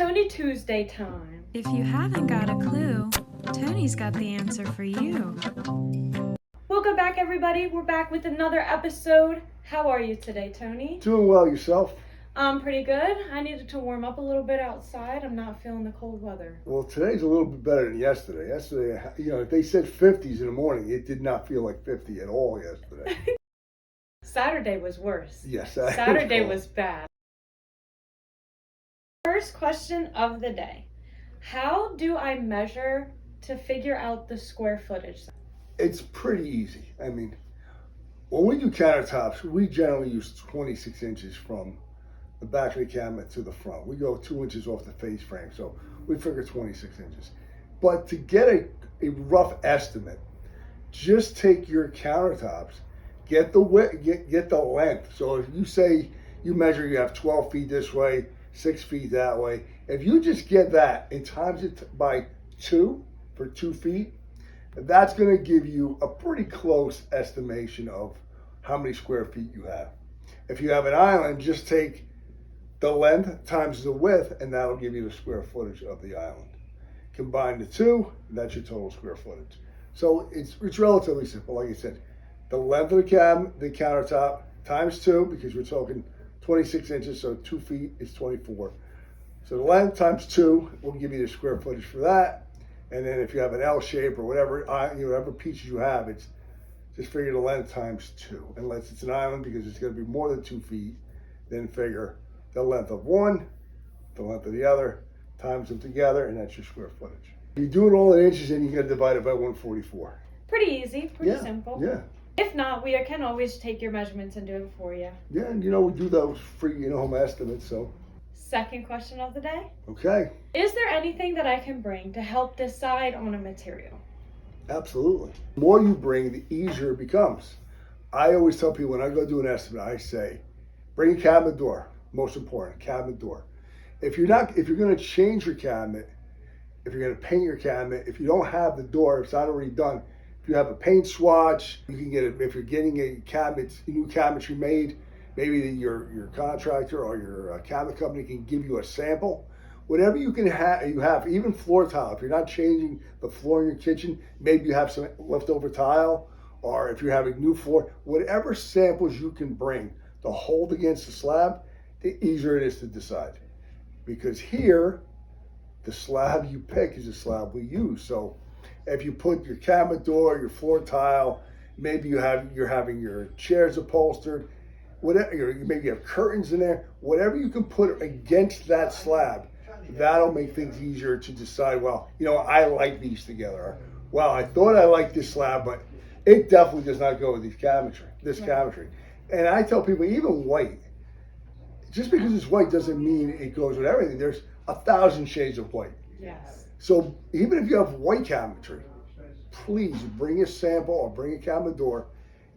Tony Tuesday time. If you haven't got a clue, Tony's got the answer for you. Welcome back, everybody. We're back with another episode. How are you today, Tony? Doing well yourself? I'm pretty good. I needed to warm up a little bit outside. I'm not feeling the cold weather. Well, today's a little bit better than yesterday. Yesterday, if they said 50s in the morning, it did not feel like 50 at all yesterday. Saturday was worse. Yes, Saturday was bad. First question of the day. How do I measure to figure out the square footage? It's pretty easy. I mean, when we do countertops, we generally use 26 inches from the back of the cabinet to the front. We go 2 inches off the face frame, so we figure 26 inches. But to get a rough estimate, just take your countertops, get the width, get the length. So if you say you measure, you have 12 feet this way, 6 feet that way. If you just get that and times it by 2 for 2 feet, that's going to give you a pretty close estimation of how many square feet you have. If you have an island, just take the length times the width, and that'll give you the square footage of the island. Combine the two, that's your total square footage. So it's relatively simple. Like I said, the length of the countertop times 2, because we're talking 26 inches, so 2 feet is 24. So the length times 2 will give you the square footage for that. And then if you have an L shape or whatever pieces you have, it's just figure the length times 2. Unless it's an island, because it's going to be more than 2 feet, then figure the length of one, the length of the other, times them together, and that's your square footage. You do it all in inches, and you got to divide it by 144. Pretty easy, pretty simple. Yeah. If not, we can always take your measurements and do it for you. Yeah, and we do those free home estimates, so. Second question of the day. Okay. Is there anything that I can bring to help decide on a material? Absolutely. The more you bring, the easier it becomes. I always tell people when I go do an estimate, I say, bring a cabinet door. Most important, cabinet door. If you're going to change your cabinet, if you're going to paint your cabinet, if you don't have the door, if it's not already done, if you have a paint swatch, you can get it. If you're getting a new cabinetry made, maybe your contractor or your cabinet company can give you a sample. Whatever you have, even floor tile. If you're not changing the floor in your kitchen, maybe you have some leftover tile, or if you're having new floor, whatever samples you can bring to hold against the slab, the easier it is to decide. Because here, the slab you pick is the slab we use. So if you put your cabinet door, your floor tile, maybe you're having your chairs upholstered, whatever, maybe you have curtains in there, whatever you can put against that slab, that'll make things easier to decide, well, I like these together. Well, I thought I liked this slab, but it definitely does not go with this cabinetry. And I tell people, even white, just because it's white doesn't mean it goes with everything. There's 1,000 shades of white. Yes. So even if you have white cabinetry, please bring a sample or bring a cabinet door.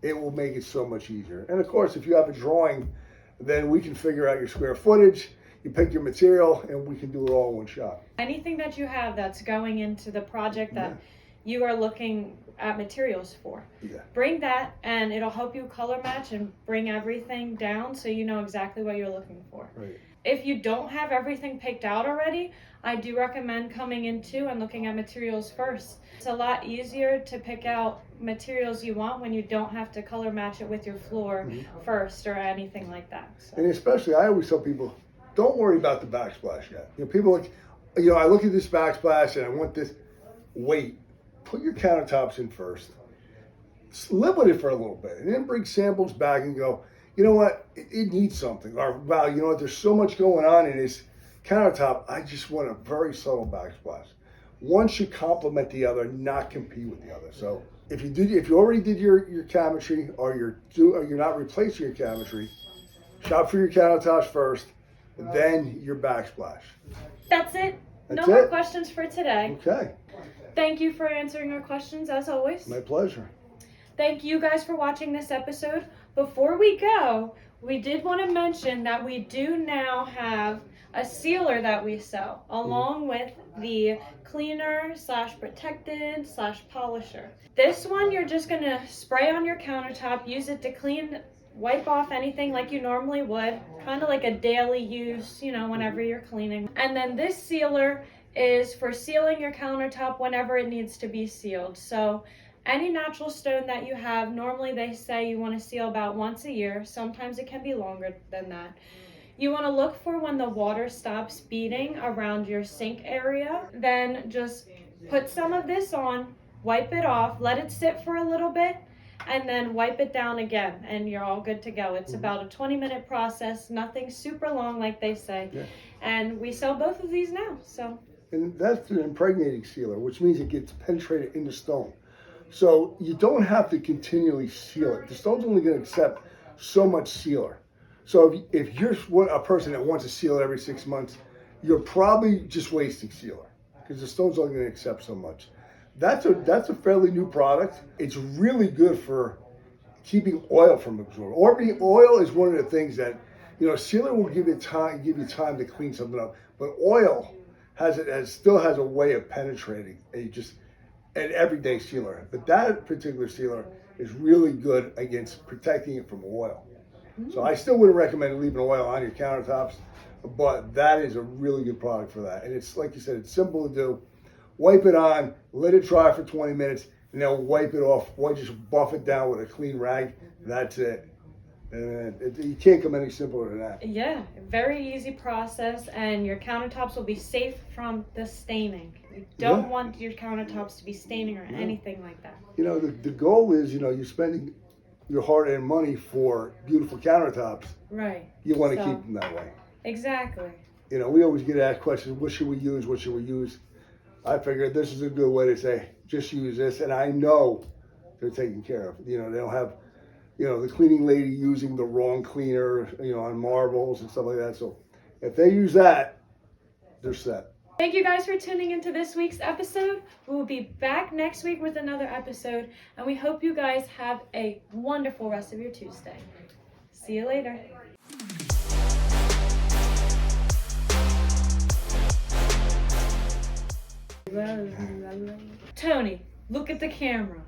It will make it so much easier. And of course, if you have a drawing, then we can figure out your square footage. You pick your material, and we can do it all in one shot. Anything that you have that's going into the project that you are looking at materials for. Yeah. Bring that, and it'll help you color match and bring everything down so you know exactly what you're looking for. Right. If you don't have everything picked out already, I do recommend coming into and looking at materials first. It's a lot easier to pick out materials you want when you don't have to color match it with your floor first or anything like that. So. And especially, I always tell people, don't worry about the backsplash yet. People I look at this backsplash and I want this. Wait, put your countertops in first. Live with it for a little bit, and then bring samples back and go, you know what, it needs something. Or, wow, you know what, there's so much going on in this countertop, I just want a very subtle backsplash. One should complement the other, not compete with the other. So if you already did your cabinetry, or you're not replacing your cabinetry, shop for your countertops first, then your backsplash. That's it. That's no more it. questions for today. Okay. Thank you for answering our questions as always. My pleasure. Thank you guys for watching this episode. Before we go, we did want to mention that we do now have a sealer that we sell along with the cleaner / protected / polisher. This one you're just going to spray on your countertop, use it to clean wipe off anything like you normally would, kind of like a daily use, whenever you're cleaning. And then this sealer is for sealing your countertop whenever it needs to be sealed. So any natural stone that you have, normally they say you want to seal about once a year. Sometimes it can be longer than that. You want to look for when the water stops beading around your sink area. Then just put some of this on, wipe it off, let it sit for a little bit, and then wipe it down again, and you're all good to go. It's about a 20-minute process, nothing super long like they say. Yeah. And we sell both of these now, so. And that's an impregnating sealer, which means it gets penetrated in the stone. So you don't have to continually seal it. The stone's only going to accept so much sealer. So if you're a person that wants to seal it every 6 months, you're probably just wasting sealer because the stone's only going to accept so much. That's a fairly new product. It's really good for keeping oil from absorbing. Orbiting oil is one of the things that, sealer will give you time to clean something up, but oil still has a way of penetrating. An everyday sealer, but that particular sealer is really good against protecting it from oil. So I still wouldn't recommend leaving oil on your countertops, but that is a really good product for that. And it's like you said, it's simple to do. Wipe it on, let it dry for 20 minutes, and then wipe it off. Or just buff it down with a clean rag. That's it. And you can't come any simpler than that. Yeah, very easy process, and your countertops will be safe from the staining. You don't want your countertops to be staining or anything like that. The goal is, you're spending your hard-earned money for beautiful countertops. Right. You want to keep them that way. Exactly. We always get asked questions, what should we use, what should we use? I figured this is a good way to say, just use this, and I know they're taken care of. They don't have, the cleaning lady using the wrong cleaner, on marbles and stuff like that. So if they use that, they're set. Thank you guys for tuning into this week's episode. We will be back next week with another episode, and we hope you guys have a wonderful rest of your Tuesday. See you later. Tony, look at the camera.